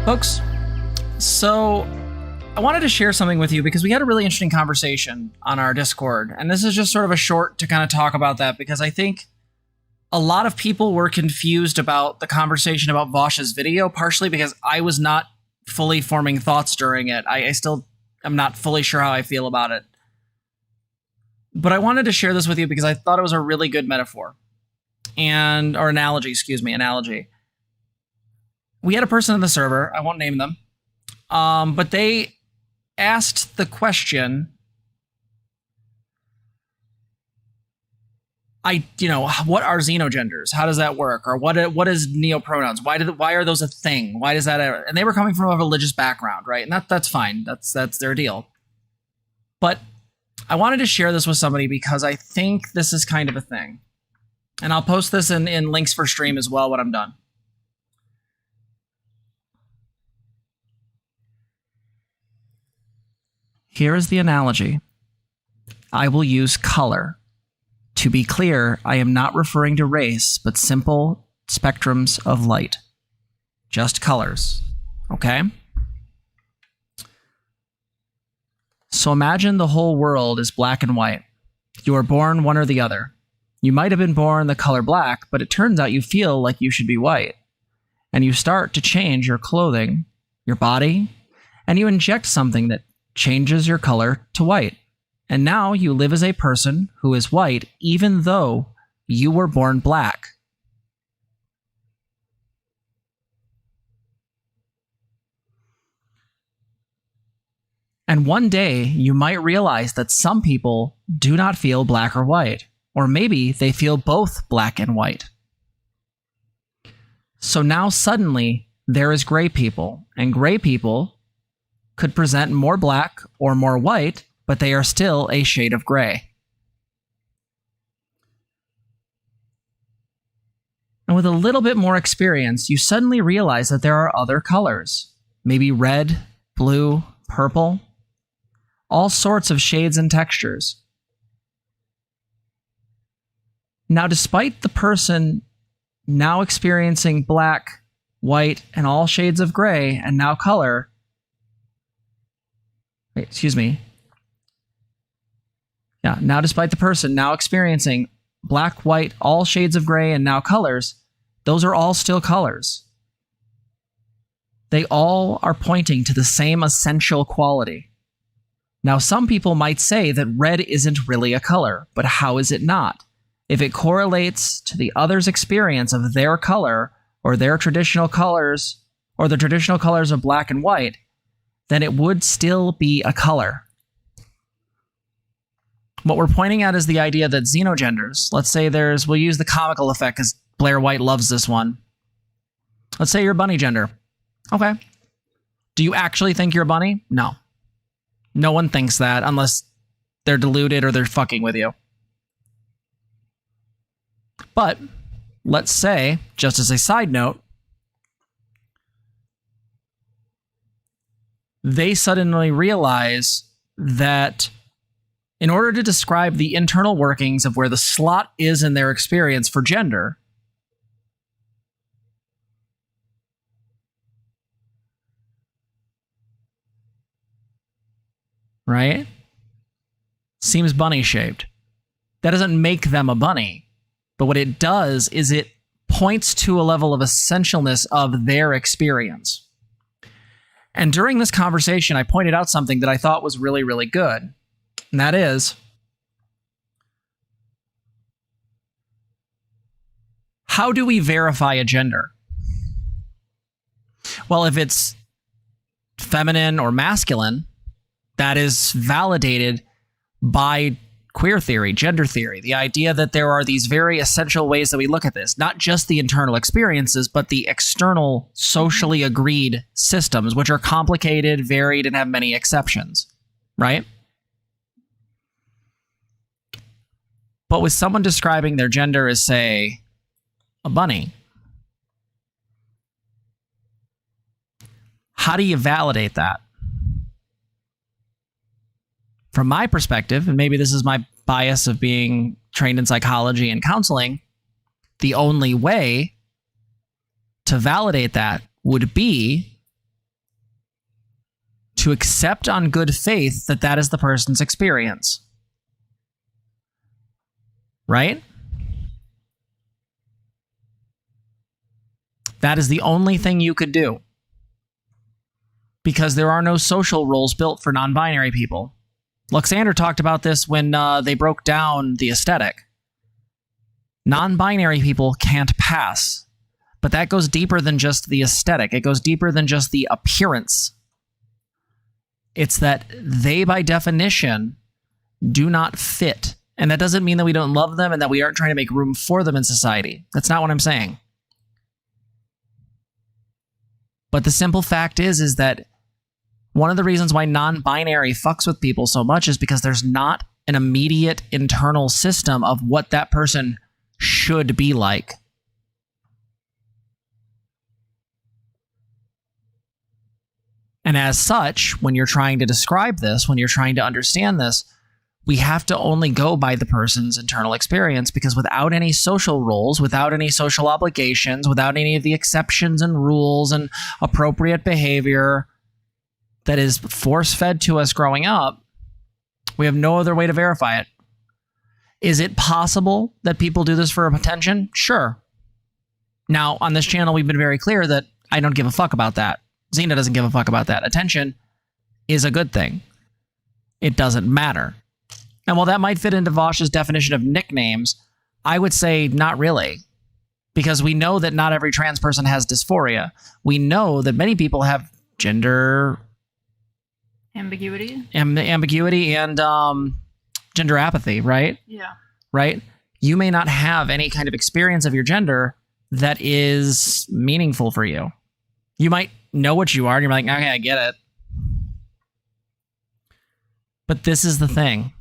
Folks, so I wanted to share something with you because we had a really interesting conversation on our Discord. And this is just sort of a short to kind of talk about that because I think a lot of people were confused about the conversation about Vosh's video, partially because I was not fully forming thoughts during it. I still am not fully sure how I feel about it. But I wanted to share this with you because I thought it was a really good metaphor. Or analogy. We had a person in the server, I won't name them, but they asked the question, what are xenogenders? How does that work? Or what is neopronouns? Why are those a thing? Why does that ever? And they were coming from a religious background, right? And that's fine. That's their deal. But I wanted to share this with somebody because I think this is kind of a thing. And I'll post this in links for stream as well when I'm done. Here is the analogy. I will use color. To be clear, I am not referring to race, but simple spectrums of light. Just colors, okay? So imagine the whole world is black and white. You are born one or the other. You might have been born the color black, but it turns out you feel like you should be white. And you start to change your clothing, your body, and you inject something that changes your color to white. And now you live as a person who is white, even though you were born black. And one day you might realize that some people do not feel black or white, or maybe they feel both black and white. So now suddenly there is gray people, and gray people could present more black or more white, but they are still a shade of gray. And with a little bit more experience, you suddenly realize that there are other colors. Maybe red, blue, purple, all sorts of shades and textures. Now, despite the person now experiencing black, white, and all shades of gray, and now color, now despite the person now experiencing black, white, all shades of gray, and now colors, those are all still colors. They all are pointing to the same essential quality. Now, some people might say that red isn't really a color, but how is it not? If it correlates to the other's experience of their color, or their traditional colors, or the traditional colors of black and white, then it would still be a color. What we're pointing at is the idea that xenogenders, let's say we'll use the comical effect because Blair White loves this one. Let's say you're a bunny gender. Okay. Do you actually think you're a bunny? No. No one thinks that unless they're deluded or they're fucking with you. But let's say, just as a side note, they suddenly realize that in order to describe the internal workings of where the slot is in their experience for gender, right? Seems bunny-shaped. That doesn't make them a bunny, but what it does is it points to a level of essentialness of their experience. And during this conversation, I pointed out something that I thought was really, really good. And that is, how do we verify a gender? Well, if it's feminine or masculine, that is validated by queer theory, gender theory, the idea that there are these very essential ways that we look at this, not just the internal experiences, but the external socially agreed systems, which are complicated, varied, and have many exceptions, right? But with someone describing their gender as, say, a bunny, how do you validate that? From my perspective, and maybe this is my bias of being trained in psychology and counseling, the only way to validate that would be to accept on good faith that that is the person's experience. Right? That is the only thing you could do. Because there are no social roles built for non-binary people. Luxander talked about this when they broke down the aesthetic. Non-binary people can't pass. But that goes deeper than just the aesthetic. It goes deeper than just the appearance. It's that they, by definition, do not fit. And that doesn't mean that we don't love them and that we aren't trying to make room for them in society. That's not what I'm saying. But the simple fact is that one of the reasons why non-binary fucks with people so much is because there's not an immediate internal system of what that person should be like. And as such, when you're trying to describe this, when you're trying to understand this, we have to only go by the person's internal experience, because without any social roles, without any social obligations, without any of the exceptions and rules and appropriate behavior that is force-fed to us growing up, we have no other way to verify it. Is it possible that people do this for attention? Sure. Now, on this channel, we've been very clear that I don't give a fuck about that. Zena doesn't give a fuck about that. Attention is a good thing. It doesn't matter. And while that might fit into Vosh's definition of nicknames, I would say not really. Because we know that not every trans person has dysphoria. We know that many people have gender ambiguity and gender apathy, right? Yeah. Right? You may not have any kind of experience of your gender that is meaningful for you. You might know what you are, and you're like, okay, I get it. But this is the thing.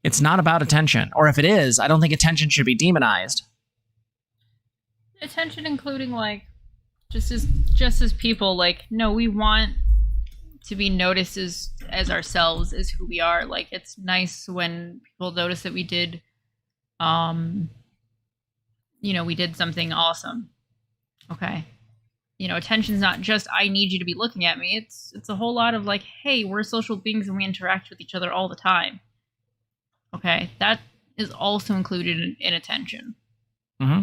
It's not about attention. Or if it is, I don't think attention should be demonized. Attention including, like, just as people, like, no, we want to be noticed as ourselves, as who we are. Like, it's nice when people notice that we did, we did something awesome. Okay. Attention's not just, I need you to be looking at me. It's a whole lot of, like, hey, we're social beings and we interact with each other all the time. Okay, that is also included in attention. Mm-hmm.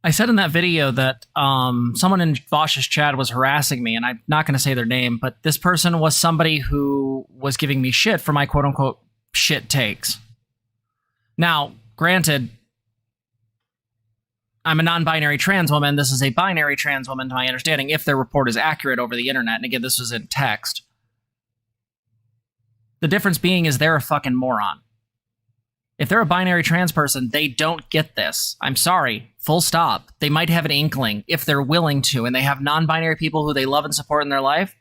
I said in that video that someone in Vosh's chat was harassing me, and I'm not going to say their name, but this person was somebody who was giving me shit for my quote-unquote shit takes. Now, granted, I'm a non-binary trans woman. This is a binary trans woman, to my understanding, if their report is accurate over the internet. And again, this was in text. The difference being is they're a fucking moron. If they're a binary trans person, they don't get this. I'm sorry. Full stop. They might have an inkling if they're willing to, and they have non-binary people who they love and support in their life.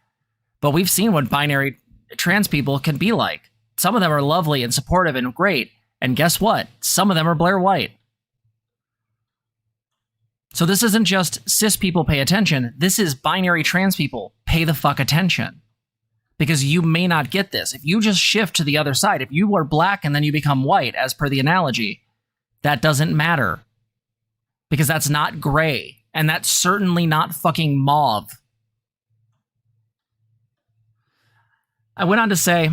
But we've seen what binary trans people can be like. Some of them are lovely and supportive and great. And guess what? Some of them are Blair White. So this isn't just cis people pay attention. This is binary trans people pay the fuck attention. Because you may not get this. If you just shift to the other side, if you are black and then you become white, as per the analogy, that doesn't matter. Because that's not gray. And that's certainly not fucking mauve. I went on to say,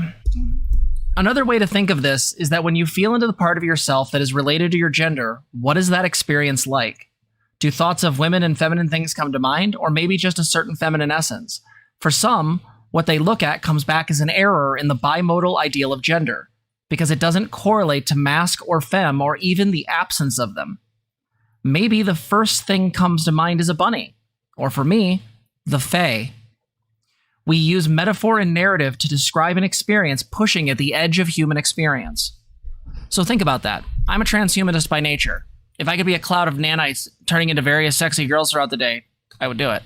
another way to think of this is that when you feel into the part of yourself that is related to your gender, what is that experience like? Do thoughts of women and feminine things come to mind, or maybe just a certain feminine essence? For some, what they look at comes back as an error in the bimodal ideal of gender, because it doesn't correlate to masc or femme, or even the absence of them. Maybe the first thing comes to mind is a bunny, or for me, the fae. We use metaphor and narrative to describe an experience pushing at the edge of human experience. So think about that. I'm a transhumanist by nature. If I could be a cloud of nanites turning into various sexy girls throughout the day, I would do it.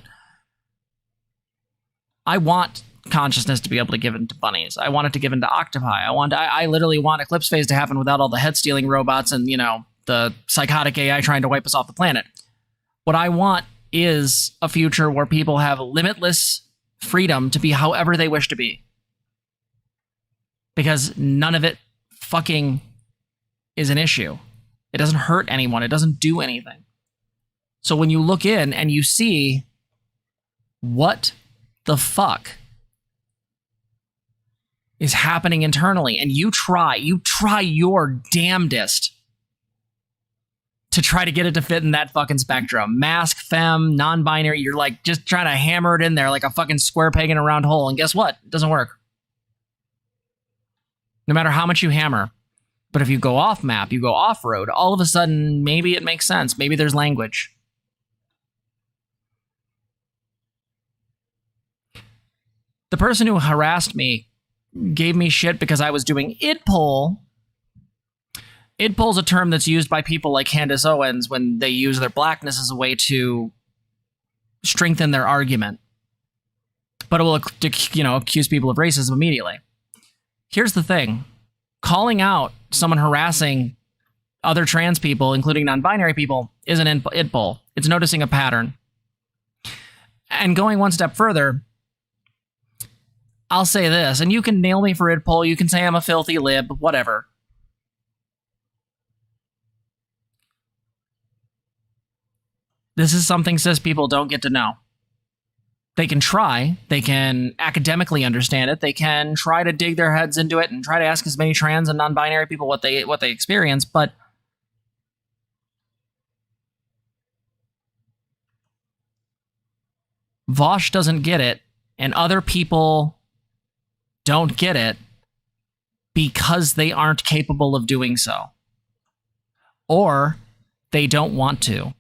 I want consciousness to be able to give into bunnies. I want it to give into octopi. I literally want eclipse phase to happen without all the head-stealing robots and, the psychotic AI trying to wipe us off the planet. What I want is a future where people have limitless freedom to be however they wish to be. Because none of it fucking is an issue. It doesn't hurt anyone. It doesn't do anything. So when you look in and you see what the fuck is happening internally, and you try your damnedest to try to get it to fit in that fucking spectrum. Mask, femme, non-binary, you're like just trying to hammer it in there like a fucking square peg in a round hole, and guess what? It doesn't work. No matter how much you hammer. But if you go off map, you go off road, all of a sudden, maybe it makes sense. Maybe there's language. The person who harassed me gave me shit because I was doing idpol. Idpol's a term that's used by people like Candace Owens when they use their blackness as a way to strengthen their argument. But it will, accuse people of racism immediately. Here's the thing. Calling out someone harassing other trans people, including non-binary people, isn't idpol. It's noticing a pattern. And going one step further, I'll say this, and you can nail me for idpol, you can say I'm a filthy lib, whatever. This is something cis people don't get to know. They can try, they can academically understand it, they can try to dig their heads into it and try to ask as many trans and non-binary people what they experience, but Vosh doesn't get it, and other people don't get it because they aren't capable of doing so. Or they don't want to.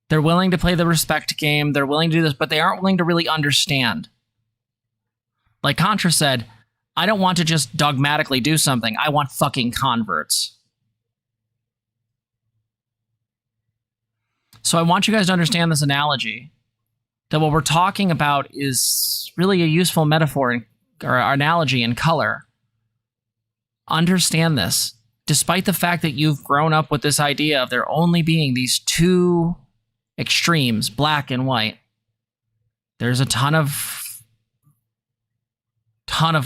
They're willing to play the respect game, they're willing to do this, but they aren't willing to really understand. Like Contra said, I don't want to just dogmatically do something, I want fucking converts. So I want you guys to understand this analogy, that what we're talking about is really a useful metaphor or analogy in color. Understand this. Despite the fact that you've grown up with this idea of there only being these two extremes, black and white, there's a ton of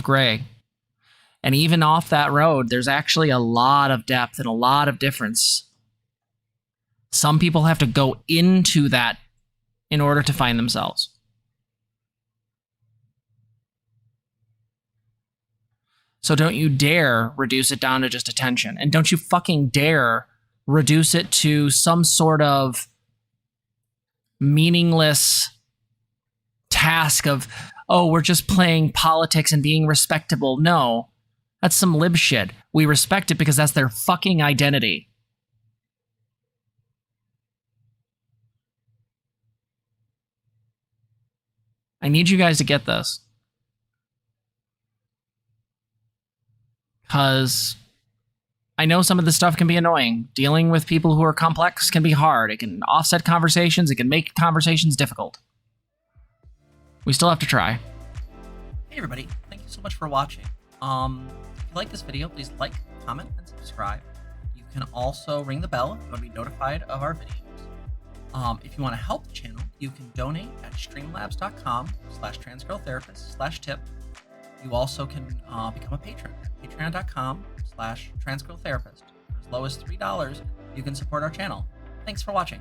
gray. And even off that road, there's actually a lot of depth and a lot of difference. Some people have to go into that in order to find themselves. So don't you dare reduce it down to just attention. And don't you fucking dare reduce it to some sort of meaningless task of, oh, we're just playing politics and being respectable. No, that's some lib shit. We respect it because that's their fucking identity. I need you guys to get this. Because I know some of this stuff can be annoying. Dealing with people who are complex can be hard. It can offset conversations. It can make conversations difficult. We still have to try. Hey everybody, thank you so much for watching. If you like this video, please like, comment, and subscribe. You can also ring the bell if you want to be notified of our videos. If you want to help the channel, you can donate at streamlabs.com/transgirltherapist/tip. You also can become a patron at patreon.com/transgirltherapist. For as low as $3, you can support our channel. Thanks for watching.